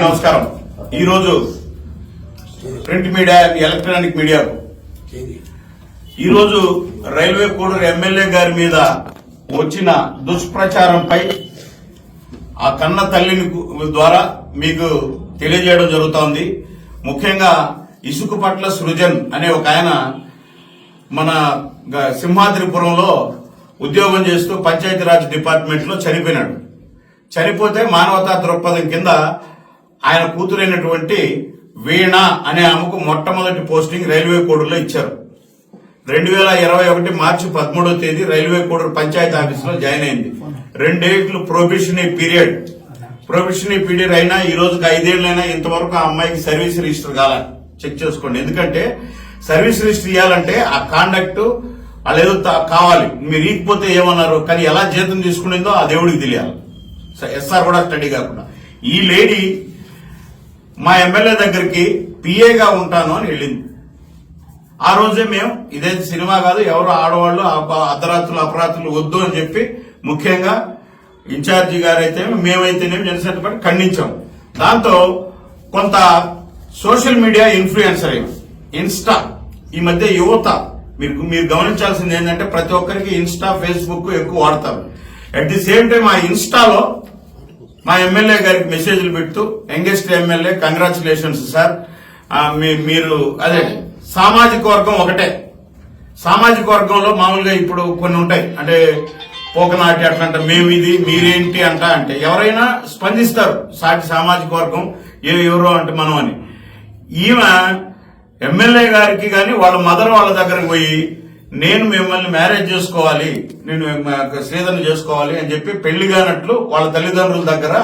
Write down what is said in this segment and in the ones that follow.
నమస్కారం. ఈరోజు print media, electronic మీడియాకు ఈరోజు రైల్వే కోడూరు ఎమ్మెల్యే గారి మీద వచ్చిన దుష్ప్రచారంపై ఆ కన్న తల్లిని ద్వారా మీకు తెలియజేయడం జరుగుతోంది. ముఖ్యంగా ఇసుకపట్ల సృజన్ అనే ఒక ఆయన మన సింహాద్రిపురంలో ఉద్యోగం చేస్తూ పంచాయతీరాజ్ డిపార్ట్మెంట్ లో చనిపోయినాడు. చనిపోతే మానవతా దృక్పథం కింద ఆయన కూతురైనటువంటి వీణ అనే ఆమెకు మొట్టమొదటి పోస్టింగ్ రైల్వే కోడూరులో ఇచ్చారు. 2021 మార్చి 13వ తేదీ రైల్వే కోడూరు పంచాయతీ ఆఫీసులో జాయిన్ అయింది. 2 ఏళ్లు ప్రొబేషనరీ పీరియడ్ అయినా ఈ రోజుకి 5 ఏళ్లైనా ఇంతవరకు ఆ అమ్మాయికి సర్వీస్ రిజిస్టర్ కాల. చెక్ చేసుకోండి. ఎందుకంటే సర్వీస్ రిజిస్టర్ ఇవ్వాలంటే ఆ కాండక్ట్ వాళ్ళేదో కావాలి. మీరు ఇకపోతే ఏమన్నారు, కానీ ఎలా జీతం తీసుకునేదో ఆ దేవుడికి తెలియాలి. ఎస్ఆర్ కూడా స్టడీ కాకుండా ఈ లేడీ మా ఎమ్మెల్యే దగ్గరికి పిఏగా ఉంటాను అని వెళ్ళింది. ఆ రోజే మేము ఇదే సినిమా కాదు, ఎవరు ఆడవాళ్లు అర్ధరాత్రులు అపరాత్రులు వద్దు అని చెప్పి ముఖ్యంగా ఇన్ఛార్జి గారైతే మేమైతేనేమి జనసేన పార్టీ ఖండించాం. దాంతో కొంత సోషల్ మీడియా ఇన్ఫ్లుయెన్సర్ ఇన్స్టా ఈ మధ్య యువత మీరు గమనించాల్సింది ఏంటంటే ప్రతి ఒక్కరికి ఇన్స్టా ఫేస్బుక్ ఎక్కువ వాడతారు. అట్ ది సేమ్ టైం ఆ ఇన్స్టాలో మా ఎమ్మెల్యే గారికి మెసేజ్లు పెడుతూ యంగెస్ట్ ఎమ్మెల్యే కంగ్రాచులేషన్స్ సార్, మీరు అదే సామాజిక వర్గం ఒకటే. సామాజిక వర్గంలో మామూలుగా ఇప్పుడు కొన్ని ఉంటాయి, అంటే పోకనాటి అట్లంట, మేము ఇది మీరేంటి అంట, అంటే ఎవరైనా స్పందిస్తారు సాటి సామాజిక వర్గం ఎవరో అంటే మనం అని. ఈమె ఎమ్మెల్యే గారికి గాని వాళ్ళ మదర్ వాళ్ళ దగ్గరకు పోయి నేను మిమ్మల్ని మ్యారేజ్ చేసుకోవాలి, నేను శ్రీధరణ చేసుకోవాలి అని చెప్పి పెళ్లి కానట్లు వాళ్ళ తల్లిదండ్రుల దగ్గర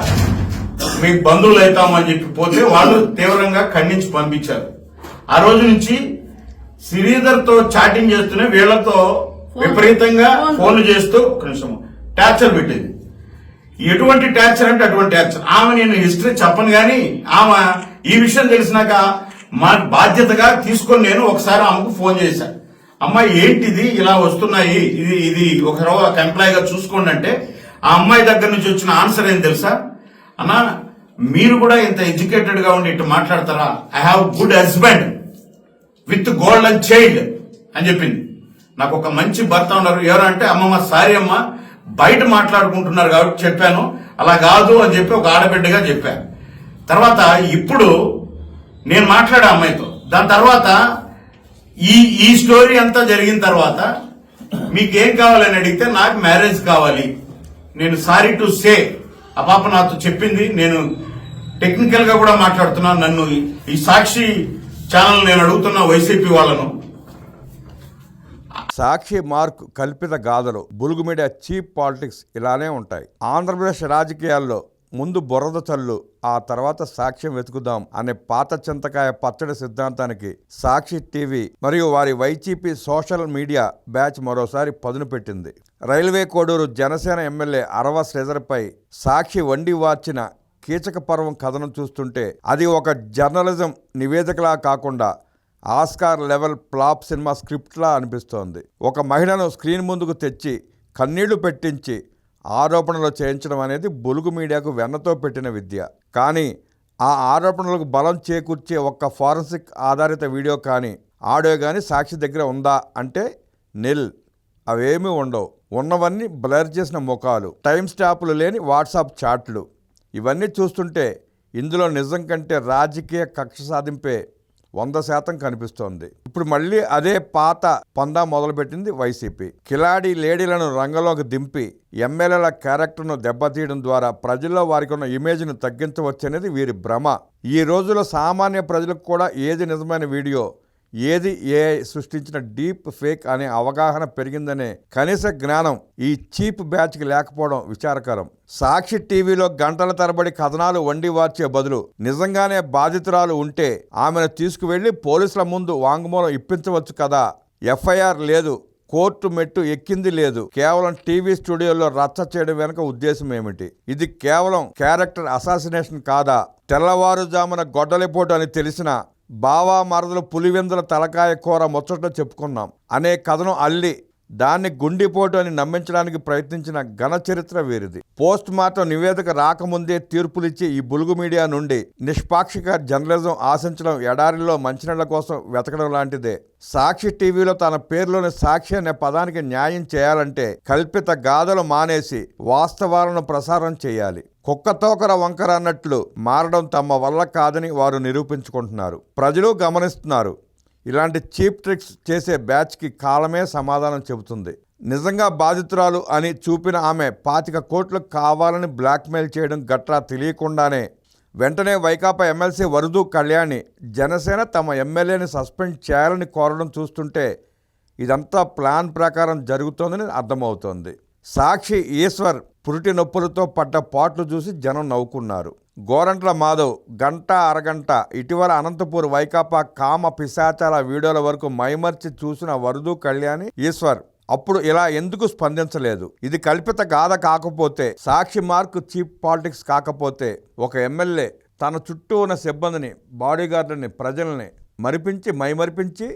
మీకు బంధువులు అవుతామని చెప్పి పోతే వాళ్ళు తీవ్రంగా ఖండించి పంపించారు. ఆ రోజు నుంచి శ్రీధర్ తో చాటింగ్ చేస్తూనే వీళ్లతో విపరీతంగా ఫోన్లు చేస్తూ కొంచెం టార్చర్ పెట్టింది. ఎటువంటి టార్చర్ అంటే అటువంటి టార్చర్. ఆమె నేను హిస్టరీ చెప్పను గాని ఆమె ఈ విషయం తెలిసినాక మా బాధ్యతగా తీసుకొని నేను ఒకసారి ఆమెకు ఫోన్ చేశాను. అమ్మాయి ఏంటిది ఇలా వస్తున్నాయి, ఇది ఒక ఎంప్లాయ్ గా చూసుకోండి అంటే ఆ అమ్మాయి దగ్గర నుంచి వచ్చిన ఆన్సర్ ఏం తెలుసా, అన్నా మీరు కూడా ఇంత ఎడ్యుకేటెడ్ గా ఉండి ఇట్లా మాట్లాడతారా, I have good husband with golden child అని చెప్పింది. నాకు ఒక మంచి భర్త ఉన్నారు. ఎవరంటే అమ్మమ్మ సారీ అమ్మ బయట మాట్లాడుకుంటున్నారు కాబట్టి చెప్పాను, అలా కాదు అని చెప్పి ఒక ఆడబిడ్డగా చెప్పాను. తర్వాత ఇప్పుడు నేను మాట్లాడా అమ్మాయితో. దాని తర్వాత ఈ స్టోరీ అంతా జరిగిన తర్వాత మీకేం కావాలని అడిగితే నాకు మ్యారేజ్ కావాలి, నేను సారీ టు సే ఆ పాప నాతో చెప్పింది. నేను టెక్నికల్ గా కూడా మాట్లాడుతున్నాను. నన్ను ఈ సాక్షి ఛానల్ నేను అడుగుతున్నా వైసీపీ వాళ్ళను. సాక్షి మార్క్ కల్పిత గాథలు, బులుగు మీడియా చీప్ పాలిటిక్స్ ఇలానే ఉంటాయి. ఆంధ్రప్రదేశ్ రాజకీయాల్లో ముందు బురద చల్లు, ఆ తర్వాత సాక్ష్యం వెతుకుదాం అనే పాత చింతకాయ పచ్చడి సిద్ధాంతానికి సాక్షి టీవీ మరియు వారి వైసీపీ సోషల్ మీడియా బ్యాచ్ మరోసారి పదును పెట్టింది. రైల్వే కోడూరు జనసేన ఎమ్మెల్యే అరవ శ్రీధర్పై సాక్షి వండి వార్చిన కీచక పర్వం కథనం చూస్తుంటే అది ఒక జర్నలిజం నివేదికలా కాకుండా ఆస్కార్ లెవెల్ ఫ్లాప్ సినిమా స్క్రిప్ట్లా అనిపిస్తోంది. ఒక మహిళను స్క్రీన్ ముందుకు తెచ్చి కన్నీళ్లు పెట్టించి ఆరోపణలు చేయించడం అనేది బులుగు మీడియాకు వెన్నతో పెట్టిన విద్య. కానీ ఆ ఆరోపణలకు బలం చేకూర్చే ఒక్క ఫారెన్సిక్ ఆధారిత వీడియో కానీ ఆడియో కానీ సాక్షి దగ్గర ఉందా అంటే నిల్. అవేమీ ఉండవు. ఉన్నవన్నీ బ్లర్ చేసిన ముఖాలు, టైం స్టాప్లు లేని వాట్సాప్ చాట్లు. ఇవన్నీ చూస్తుంటే ఇందులో నిజం కంటే రాజకీయ కక్ష సాధింపే 100% కనిపిస్తోంది. ఇప్పుడు మళ్ళీ అదే పాత పందా మొదలుపెట్టింది వైసీపీ. కిలాడి లేడీలను రంగంలోకి దింపి ఎమ్మెల్యేల క్యారెక్టర్ను దెబ్బతీయడం ద్వారా ప్రజల్లో వారికి ఉన్న ఇమేజ్ను తగ్గించవచ్చనేది వీరి భ్రమ. ఈ రోజుల్లో సామాన్య ప్రజలకు కూడా ఏది నిజమైన వీడియో, ఏది ఏఐ సృష్టించిన డీప్ ఫేక్ అనే అవగాహన పెరిగిందనే కనీస జ్ఞానం ఈ చీప్ బ్యాచ్కి లేకపోవడం విచారకరం. సాక్షి టీవీలో గంటల తరబడి కథనాలు వండి వార్చే బదులు నిజంగానే బాధితురాలు ఉంటే ఆమెను తీసుకువెళ్లి పోలీసుల ముందు వాంగ్మూలం ఇప్పించవచ్చు కదా. ఎఫ్ఐఆర్ లేదు, కోర్టు మెట్టు ఎక్కింది లేదు. కేవలం టీవీ స్టూడియోలో రచ్చ చేయడం వెనుక ఉద్దేశం ఏమిటి? ఇది కేవలం క్యారెక్టర్ అసాసినేషన్ కాదా? తెల్లవారుజామున గొడ్డలిపోటు అని తెలిసిన బావా మరదలు పులివెందుల తలకాయ కూర ముచ్చట చెప్పుకున్నాం అనే కథను అల్లి దాన్ని గుండెపోటు అని నమ్మించడానికి ప్రయత్నించిన ఘన చరిత్ర వీరిది. పోస్ట్ మార్టం నివేదిక రాకముందే తీర్పులిచ్చి ఈ బులుగు మీడియా నుండి నిష్పాక్షిక జర్నలిజం ఆశించడం ఎడారిలో మంచినీళ్ల కోసం వెతకడం లాంటిదే. సాక్షి టీవీలో తన పేరులోని సాక్షి అనే పదానికి న్యాయం చేయాలంటే కల్పిత గాథలు మానేసి వాస్తవాలను ప్రసారం చేయాలి. కుక్కతోకర వంకర అన్నట్లు మారడం తమ వల్ల కాదని వారు నిరూపించుకుంటున్నారు. ప్రజలు గమనిస్తున్నారు. ఇలాంటి చీప్ ట్రిక్స్ చేసే బ్యాచ్కి కాలమే సమాధానం చెబుతుంది. నిజంగా బాధితురాలు అని చూపిన ఆమె 25 కోట్లు కావాలని బ్లాక్మెయిల్ చేయడం గట్రా తెలియకుండానే వెంటనే వైకాపా ఎమ్మెల్సీ వరదు కళ్యాణి జనసేన తమ ఎమ్మెల్యేని సస్పెండ్ చేయాలని కోరడం చూస్తుంటే ఇదంతా ప్లాన్ ప్రకారం జరుగుతోందని అర్థమవుతోంది. సాక్షి ఈశ్వర్ పురిటి నొప్పులతో పడ్డ పాట్లు చూసి జనం నవ్వుకున్నారు. గోరంట్ల మాధవ్ గంట అరగంట ఇటీవల అనంతపూర్ వైకాపా కామ పిశాచాల వీడియోల వరకు మైమర్చి చూసిన వరదు కళ్యాణి ఈశ్వర్ అప్పుడు ఇలా ఎందుకు స్పందించలేదు? ఇది కల్పిత గాథ కాకపోతే, సాక్షి మార్క్ చీప్ పాలిటిక్స్ కాకపోతే ఒక ఎమ్మెల్యే తన చుట్టూ ఉన్న సిబ్బందిని, బాడీగార్డుని, ప్రజల్ని మైమరిపించి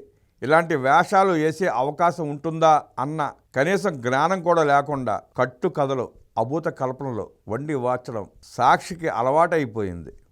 ఇలాంటి వేషాలు వేసే అవకాశం ఉంటుందా అన్న కనీసం జ్ఞానం కూడా లేకుండా కట్టు కథలు, అభూత కల్పనలు వండి వార్చడం సాక్షికి అలవాటైపోయింది.